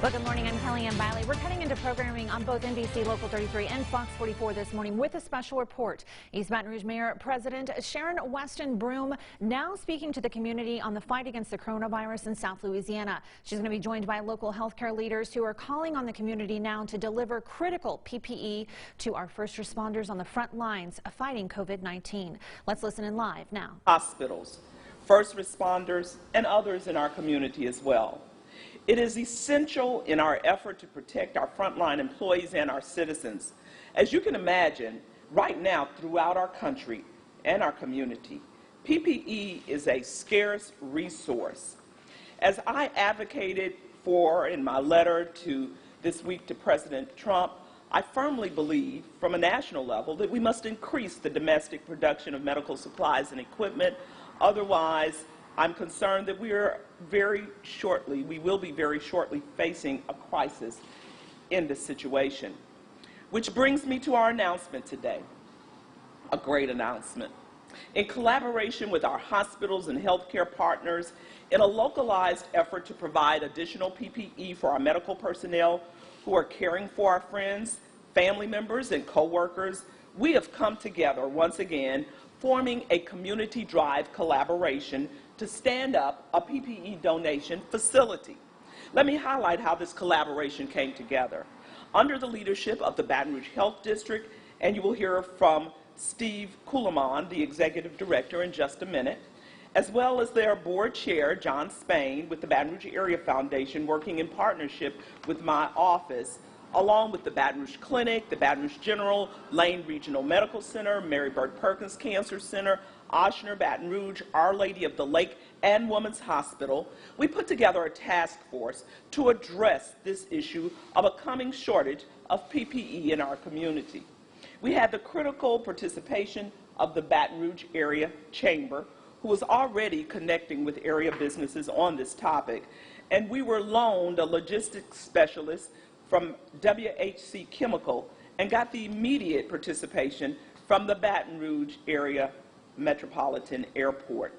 Well, good morning. I'm Kellyanne Biley. We're cutting into programming on both NBC Local 33 and Fox 44 this morning with a special report. East Baton Rouge Mayor President Sharon Weston Broome now speaking to the community on the fight against the coronavirus in South Louisiana. She's going to be joined by local healthcare leaders who are calling on the community now to deliver critical PPE to our first responders on the front lines of fighting COVID-19. Let's listen in live now. Hospitals, first responders, and others in our community as well. It is essential in our effort to protect our frontline employees and our citizens. As you can imagine, right now throughout our country and our community, PPE is a scarce resource. As I advocated for in my letter this week to President Trump, I firmly believe from a national level that we must increase the domestic production of medical supplies and equipment. Otherwise, I'm concerned that we will be very shortly facing a crisis in this situation. Which brings me to our announcement today, a great announcement. In collaboration with our hospitals and healthcare partners, in a localized effort to provide additional PPE for our medical personnel who are caring for our friends, family members, and co-workers, we have come together once again, forming a community drive collaboration to stand up a PPE donation facility. Let me highlight how this collaboration came together. Under the leadership of the Baton Rouge Health District, and you will hear from Steve Kuhlman, the Executive Director, in just a minute, as well as their board chair, John Spain, with the Baton Rouge Area Foundation, working in partnership with my office, along with the Baton Rouge Clinic, the Baton Rouge General, Lane Regional Medical Center, Mary Bird Perkins Cancer Center, Ochsner, Baton Rouge, Our Lady of the Lake, and Women's Hospital. We put together a task force to address this issue of a coming shortage of PPE in our community. We had the critical participation of the Baton Rouge Area Chamber, who was already connecting with area businesses on this topic, and we were loaned a logistics specialist from WHC Chemical and got the immediate participation from the Baton Rouge Area Metropolitan Airport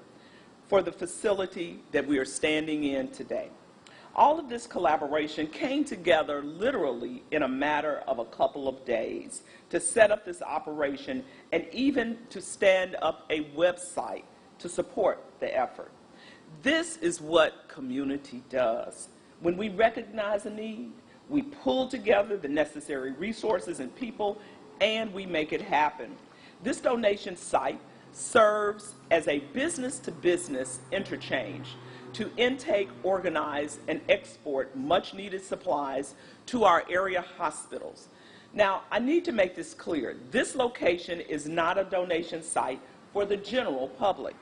for the facility that we are standing in today. All of this collaboration came together literally in a matter of a couple of days to set up this operation and even to stand up a website to support the effort. This is what community does. When we recognize a need, we pull together the necessary resources and people, and we make it happen. This donation site serves as a business-to-business interchange to intake, organize, and export much-needed supplies to our area hospitals. Now, I need to make this clear. This location is not a donation site for the general public.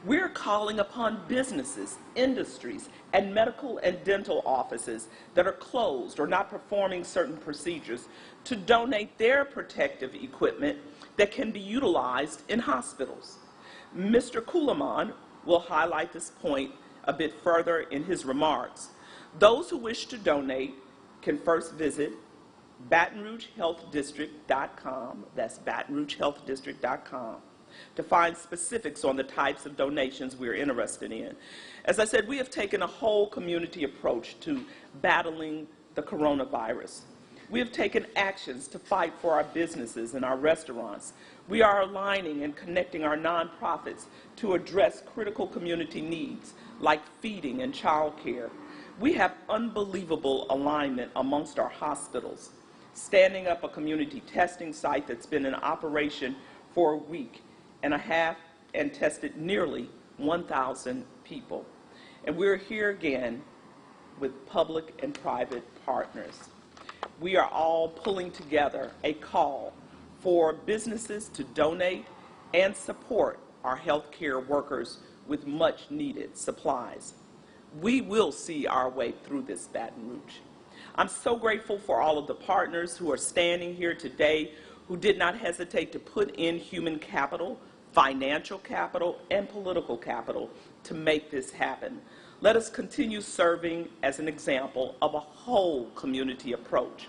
We're calling upon businesses, industries, and medical and dental offices that are closed or not performing certain procedures to donate their protective equipment that can be utilized in hospitals. Mr. Kuhlman will highlight this point a bit further in his remarks. Those who wish to donate can first visit BatonRougeHealthDistrict.com, that's BatonRougeHealthDistrict.com, to find specifics on the types of donations we're interested in. As I said, we have taken a whole community approach to battling the coronavirus. We have taken actions to fight for our businesses and our restaurants. We are aligning and connecting our nonprofits to address critical community needs like feeding and child care. We have unbelievable alignment amongst our hospitals, standing up a community testing site that's been in operation for a week and a half and tested nearly 1,000 people. And we're here again with public and private partners. We are all pulling together a call for businesses to donate and support our healthcare workers with much needed supplies. We will see our way through this, Baton Rouge. I'm so grateful for all of the partners who are standing here today who did not hesitate to put in human capital, financial capital, and political capital to make this happen. Let us continue serving as an example of a whole community approach.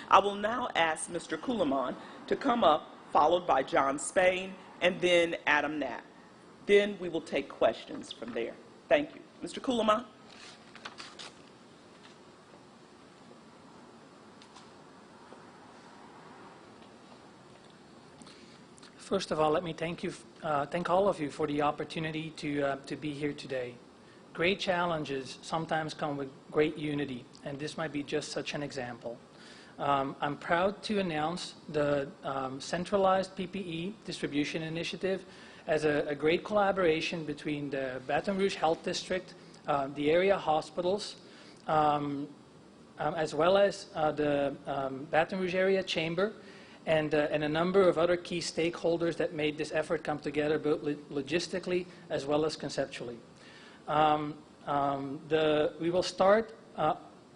I will now ask Mr. Kuhlman to come up, followed by John Spain, and then Adam Knapp. Then we will take questions from there. Thank you. Mr. Kuhlman. First of all, let me thank all of you for the opportunity to be here today. Great challenges sometimes come with great unity, and this might be just such an example. I'm proud to announce the centralized PPE distribution initiative as a great collaboration between the Baton Rouge Health District, the area hospitals, as well as the Baton Rouge Area Chamber, and a number of other key stakeholders that made this effort come together both logistically as well as conceptually. We will start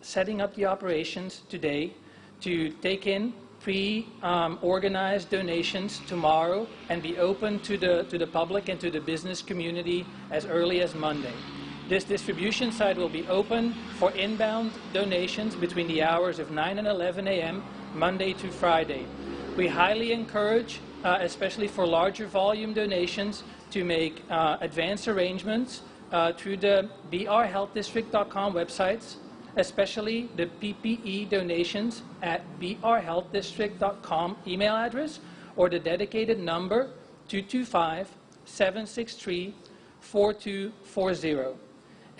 setting up the operations today to take in pre-organized donations tomorrow and be open to the public and to the business community as early as Monday. This distribution site will be open for inbound donations between the hours of 9 and 11 a.m. Monday to Friday. We highly encourage, especially for larger volume donations, to make advance arrangements through the brhealthdistrict.com websites, especially the PPE donations at brhealthdistrict.com email address or the dedicated number 225-763-4240.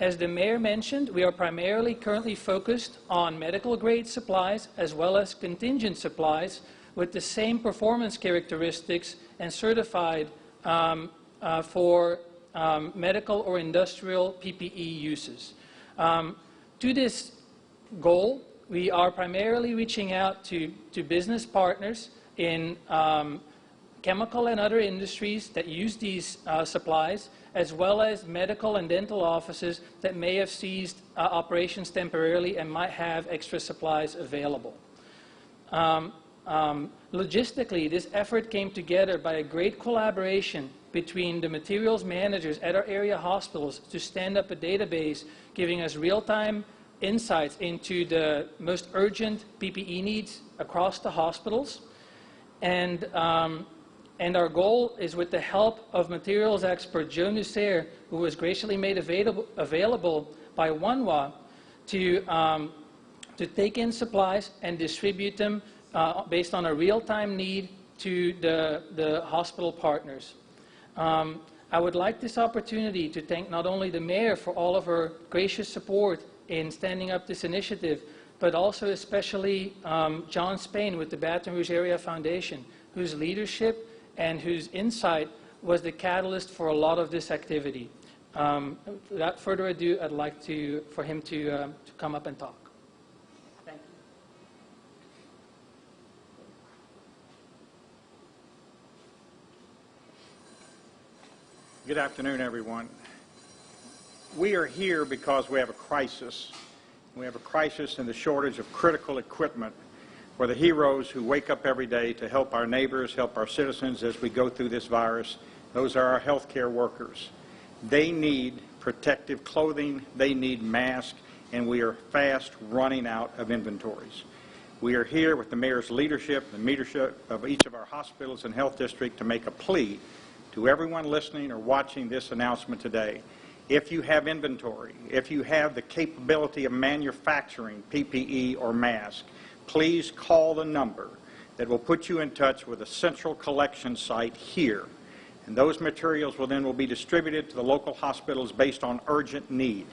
As the Mayor mentioned, we are primarily currently focused on medical grade supplies as well as contingent supplies with the same performance characteristics and certified for medical or industrial PPE uses. To this goal, we are primarily reaching out to business partners in chemical and other industries that use these supplies, as well as medical and dental offices that may have ceased operations temporarily and might have extra supplies available. Logistically, this effort came together by a great collaboration between the materials managers at our area hospitals to stand up a database giving us real-time insights into the most urgent PPE needs across the hospitals. And our goal is, with the help of materials expert Joe Nusser, who was graciously made available by OneWA, to take in supplies and distribute them based on a real-time need to the hospital partners. I would like this opportunity to thank not only the Mayor for all of her gracious support in standing up this initiative, but also especially John Spain with the Baton Rouge Area Foundation, whose leadership and whose insight was the catalyst for a lot of this activity. Without further ado, I'd like for him to come up and talk. Thank you. Good afternoon, everyone. We are here because we have a crisis. We have a crisis in the shortage of critical equipment for the heroes who wake up every day to help our neighbors, help our citizens as we go through this virus. Those are our healthcare workers. They need protective clothing, they need masks, and we are fast running out of inventories. We are here with the Mayor's leadership, the leadership of each of our hospitals and health district, to make a plea to everyone listening or watching this announcement today. If you have inventory, if you have the capability of manufacturing PPE or masks, please call the number that will put you in touch with a central collection site here. And those materials will then be distributed to the local hospitals based on urgent need.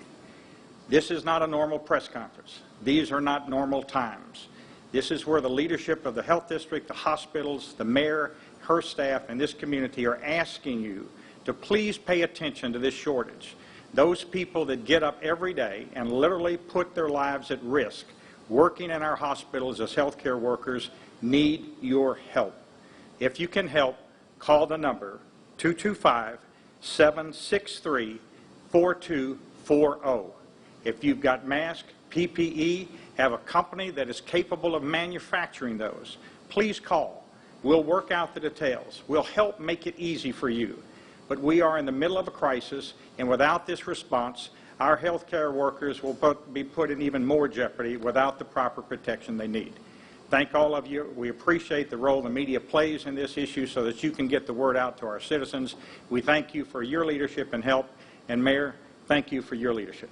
This is not a normal press conference. These are not normal times. This is where the leadership of the health district, the hospitals, the Mayor, her staff, and this community are asking you to please pay attention to this shortage. Those people that get up every day and literally put their lives at risk working in our hospitals as healthcare workers need your help. If you can help, call the number 225-763-4240. If you've got masks, PPE, have a company that is capable of manufacturing those, please call. We'll work out the details. We'll help make it easy for you. But we are in the middle of a crisis, and without this response, our healthcare workers will be put in even more jeopardy without the proper protection they need. Thank all of you. We appreciate the role the media plays in this issue so that you can get the word out to our citizens. We thank you for your leadership and help. And Mayor, thank you for your leadership.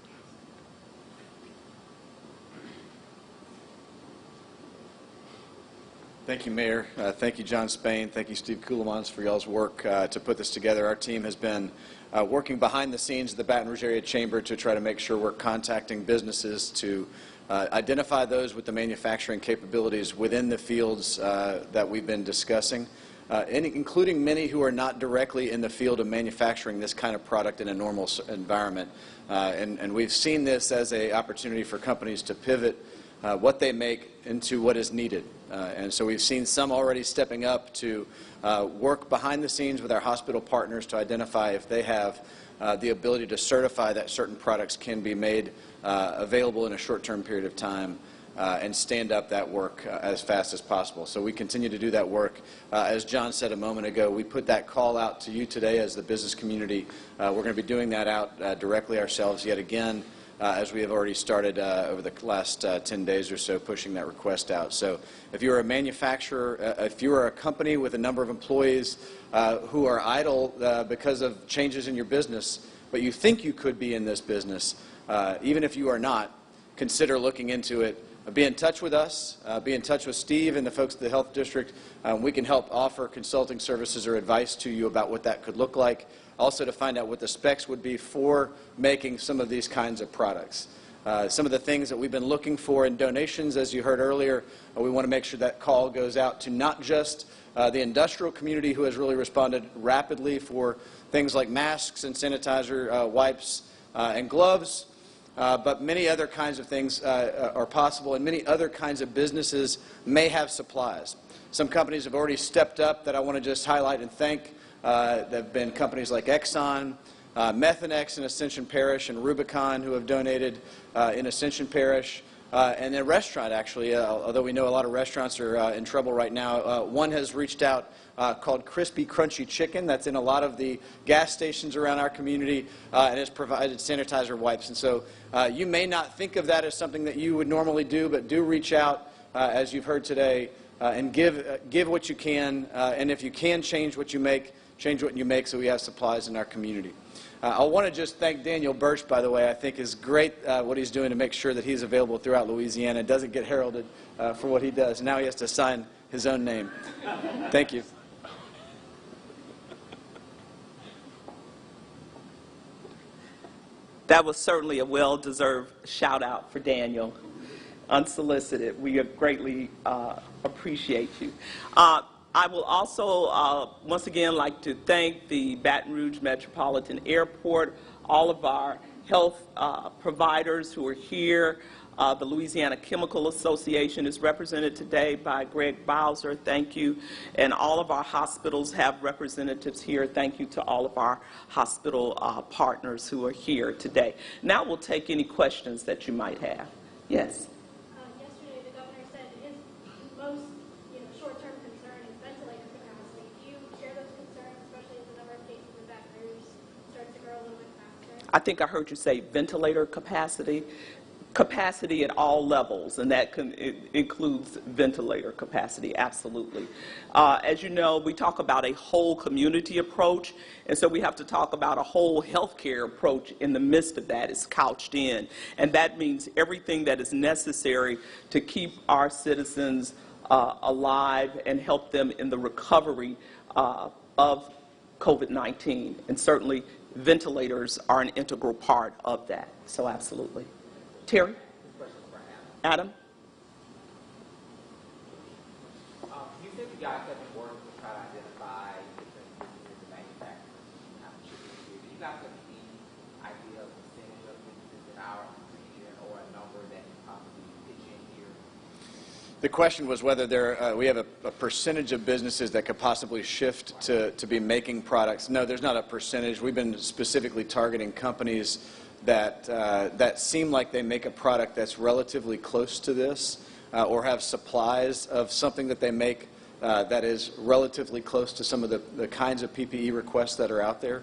Thank you, Mayor. Thank you, John Spain. Thank you, Steve Kulemans, for y'all's work to put this together. Our team has been working behind the scenes of the Baton Rouge Area Chamber to try to make sure we're contacting businesses to identify those with the manufacturing capabilities within the fields that we've been discussing, including many who are not directly in the field of manufacturing this kind of product in a normal environment. And we've seen this as an opportunity for companies to pivot what they make into what is needed. And so we've seen some already stepping up to work behind the scenes with our hospital partners to identify if they have the ability to certify that certain products can be made available in a short-term period of time and stand up that work as fast as possible. So we continue to do that work. As John said a moment ago, we put that call out to you today as the business community. We're going to be doing that out directly ourselves yet again, as we have already started over the last 10 days or so, pushing that request out. So if you're a manufacturer, if you are a company with a number of employees who are idle because of changes in your business, but you think you could be in this business, even if you are not, consider looking into it. Be in touch with us. Be in touch with Steve and the folks at the Health District. We can help offer consulting services or advice to you about what that could look like. Also to find out what the specs would be for making some of these kinds of products. Some of the things that we've been looking for in donations, as you heard earlier, we want to make sure that call goes out to not just the industrial community, who has really responded rapidly for things like masks and sanitizer wipes and gloves, but many other kinds of things are possible, and many other kinds of businesses may have supplies. Some companies have already stepped up that I want to just highlight and thank. There have been companies like Exxon, Methanex in Ascension Parish, and Rubicon, who have donated in Ascension Parish, and a restaurant, actually, although we know a lot of restaurants are in trouble right now. One has reached out called Crispy Crunchy Chicken. That's in a lot of the gas stations around our community, and has provided sanitizer wipes. And so you may not think of that as something that you would normally do, but do reach out, as you've heard today, and give what you can, and if you can change what you make, change what you make so we have supplies in our community. I want to just thank Daniel Birch, by the way. I think is great what he's doing to make sure that he's available throughout Louisiana and doesn't get heralded for what he does. Now he has to sign his own name. Thank you. That was certainly a well-deserved shout-out for Daniel, unsolicited. We greatly appreciate you. I will also, once again, like to thank the Baton Rouge Metropolitan Airport, all of our health providers who are here. The Louisiana Chemical Association is represented today by Greg Bowser. Thank you. And all of our hospitals have representatives here. Thank you to all of our hospital partners who are here today. Now we'll take any questions that you might have. Yes? Yesterday, the governor said his most short-term concern is ventilator capacity. Do you share those concerns, especially as the number of cases in Baton Rouge starts to grow a little bit faster? I think I heard you say ventilator capacity. Capacity at all levels, and that includes ventilator capacity, absolutely. As you know, we talk about a whole community approach, and so we have to talk about a whole healthcare approach in the midst of that. It's couched in, and that means everything that is necessary to keep our citizens alive and help them in the recovery of COVID-19, and certainly ventilators are an integral part of that, so absolutely. Terry? Adam? You said you guys have been working to try to identify different businesses and manufacturers and how to ship it here. Do you guys have any idea of the percentage of businesses in our region or a number that you possibly pitch in here? The question was whether we have a percentage of businesses that could possibly shift to be making products. No, there's not a percentage. We've been specifically targeting companies that seem like they make a product that's relatively close to this or have supplies of something that they make that is relatively close to some of the kinds of PPE requests that are out there.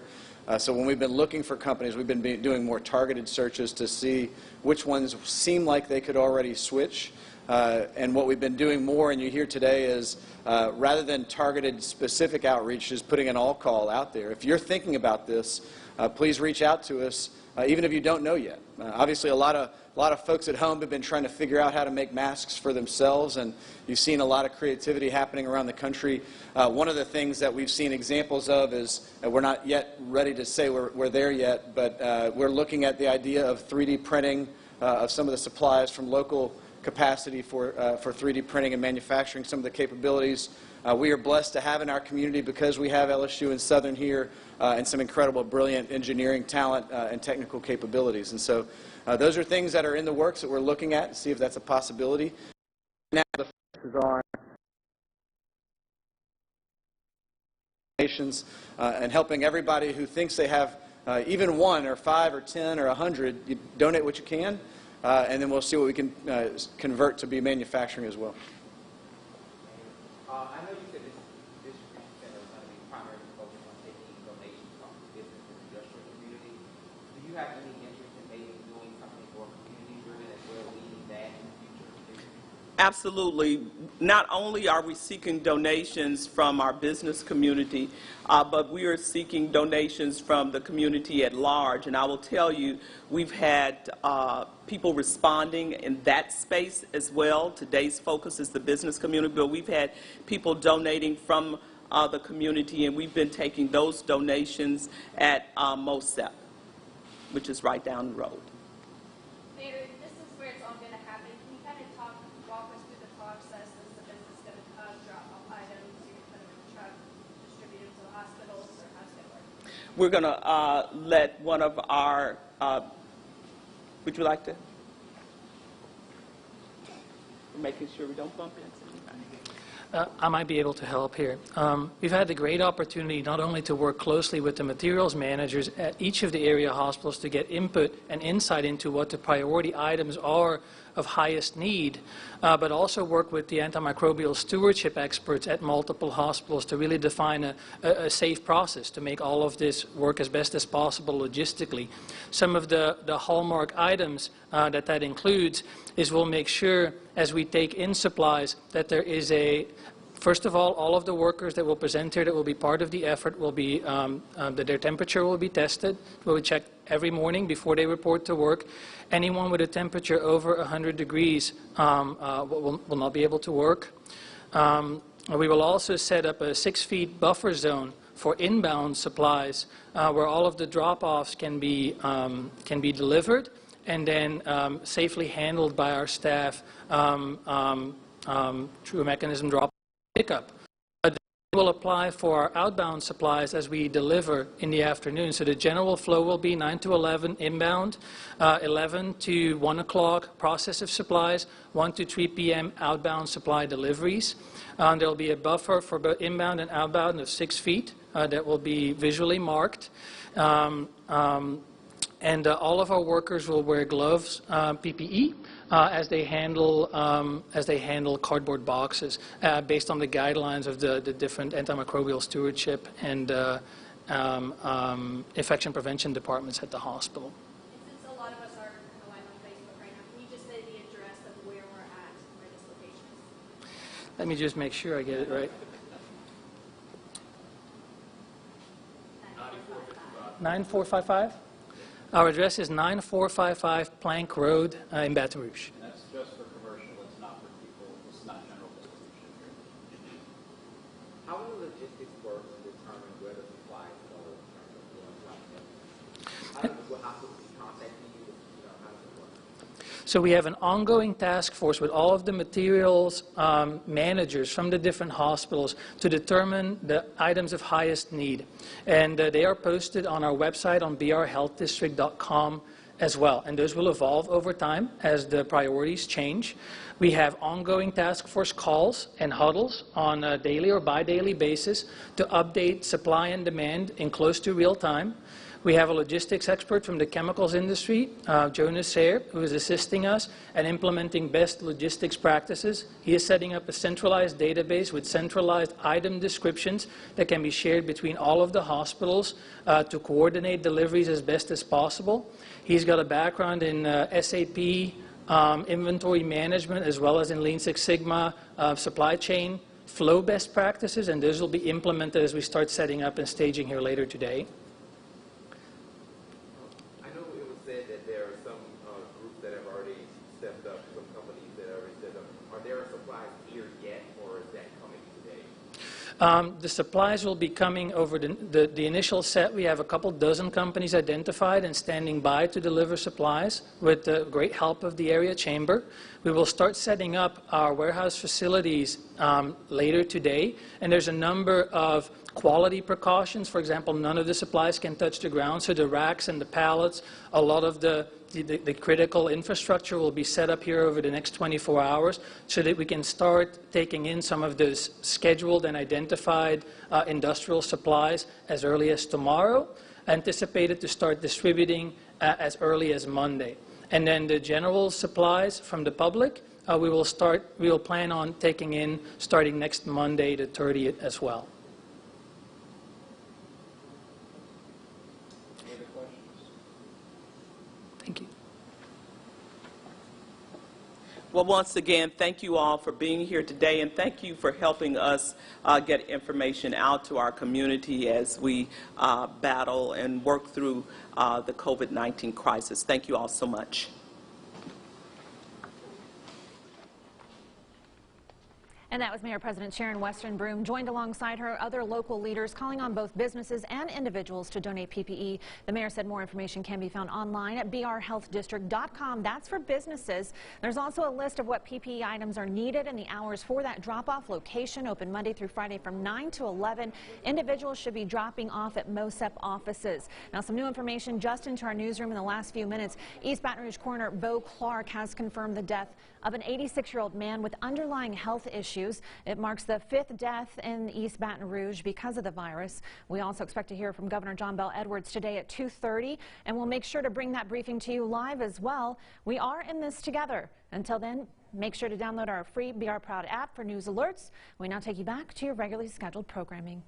So when we've been looking for companies, we've been doing more targeted searches to see which ones seem like they could already switch. And what we've been doing more, and you hear today, is rather than targeted specific outreach, is putting an all-call out there. If you're thinking about this, please reach out to us. even if you don't know yet. Obviously, a lot of folks at home have been trying to figure out how to make masks for themselves, and you've seen a lot of creativity happening around the country. One of the things that we've seen examples of is, we're not yet ready to say we're there yet, but we're looking at the idea of 3D printing of some of the supplies from local capacity for 3D printing and manufacturing some of the capabilities we are blessed to have in our community because we have LSU and Southern here and some incredible, brilliant engineering talent and technical capabilities. And so those are things that are in the works that we're looking at to see if that's a possibility. Now the focus is on donations and helping everybody who thinks they have even 1 or 5 or 10 or 100, you donate what you can, and then we'll see what we can convert to be manufacturing as well. I know you said this distribution center is going to be primarily focused on taking donations from business and industrial community. Do you have any interest in maybe doing something more community-driven as well, leading that in the future? Absolutely. Not only are we seeking donations from our business community, but we are seeking donations from the community at large. And I will tell you, we've had people responding in that space as well. Today's focus is the business community, but we've had people donating from the community, and we've been taking those donations at MOSEP, which is right down the road. Mayor, this is where it's all going to happen. Can you kind of walk us through the process? Is the business going to drop off items, you're going to put them in a truck, distribute them to the hospitals, or how's it going to work? We're going to let one of our, would you like to? We're making sure we don't bump into anybody. I might be able to help here. We've had the great opportunity not only to work closely with the materials managers at each of the area hospitals to get input and insight into what the priority items are of highest need, but also work with the antimicrobial stewardship experts at multiple hospitals to really define a safe process to make all of this work as best as possible logistically. Some of the hallmark items that includes is we'll make sure as we take in supplies that there is first of all of the workers that will present here that will be part of the effort will be, that their temperature will be tested. We'll be checked every morning before they report to work. Anyone with a temperature over 100 degrees will not be able to work. We will also set up a 6-feet buffer zone for inbound supplies where all of the drop-offs can be delivered and then safely handled by our staff through a mechanism drop pickup. Will apply for our outbound supplies as we deliver in the afternoon. So the general flow will be 9 to 11 inbound, 11 to 1 o'clock process of supplies, 1 to 3 p.m. outbound supply deliveries. There will be a buffer for both inbound and outbound of 6 feet that will be visually marked. And all of our workers will wear gloves, PPE, as they handle cardboard boxes, based on the guidelines of the different antimicrobial stewardship and infection prevention departments at the hospital. And since a lot of us are live on Facebook right now, can you just say the address of where we're at, where this location is? Let me just make sure I get it right. 9455? Our address is 9455 Plank Road in Baton Rouge. And that's just for commercial, it's not for people, it's not general distribution here. How will logistics work to determine where the supplies go in terms of doing something? Will hospitals be contacting you? How does it work? So we have an ongoing task force with all of the materials managers from the different hospitals to determine the items of highest need. And they are posted on our website on brhealthdistrict.com as well. And those will evolve over time as the priorities change. We have ongoing task force calls and huddles on a daily or bi-daily basis to update supply and demand in close to real time. We have a logistics expert from the chemicals industry, Jonas Sayre, who is assisting us at implementing best logistics practices. He is setting up a centralized database with centralized item descriptions that can be shared between all of the hospitals to coordinate deliveries as best as possible. He's got a background in SAP, inventory management, as well as in Lean Six Sigma, supply chain flow best practices, and those will be implemented as we start setting up and staging here later today. I know it The supplies will be coming over the initial set. We have a couple dozen companies identified and standing by to deliver supplies with the great help of the area chamber. We will start setting up our warehouse facilities later today, and there's a number of quality precautions. For example, none of the supplies can touch the ground, so the racks and the pallets, a lot of the critical infrastructure will be set up here over the next 24 hours so that we can start taking in some of those scheduled and identified industrial supplies as early as tomorrow, anticipated to start distributing as early as Monday. And then the general supplies from the public, we will plan on taking in starting next Monday, the 30th as well. Thank you. Well, once again, thank you all for being here today, and thank you for helping us get information out to our community as we battle and work through the COVID-19 crisis. Thank you all so much. And that was Mayor President Sharon Weston Broome, joined alongside her other local leaders calling on both businesses and individuals to donate PPE. The mayor said more information can be found online at brhealthdistrict.com. That's for businesses. There's also a list of what PPE items are needed and the hours for that drop-off location, open Monday through Friday from 9 to 11. Individuals should be dropping off at MOSEP offices. Now, some new information just into our newsroom in the last few minutes. East Baton Rouge Coroner Bo Clark has confirmed the death of an 86-year-old man with underlying health issues. It marks the 5th death in East Baton Rouge because of the virus. We also expect to hear from Governor John Bell Edwards today at 2:30, and we'll make sure to bring that briefing to you live as well. We are in this together. Until then, make sure to download our free Be Our Proud app for news alerts. We now take you back to your regularly scheduled programming.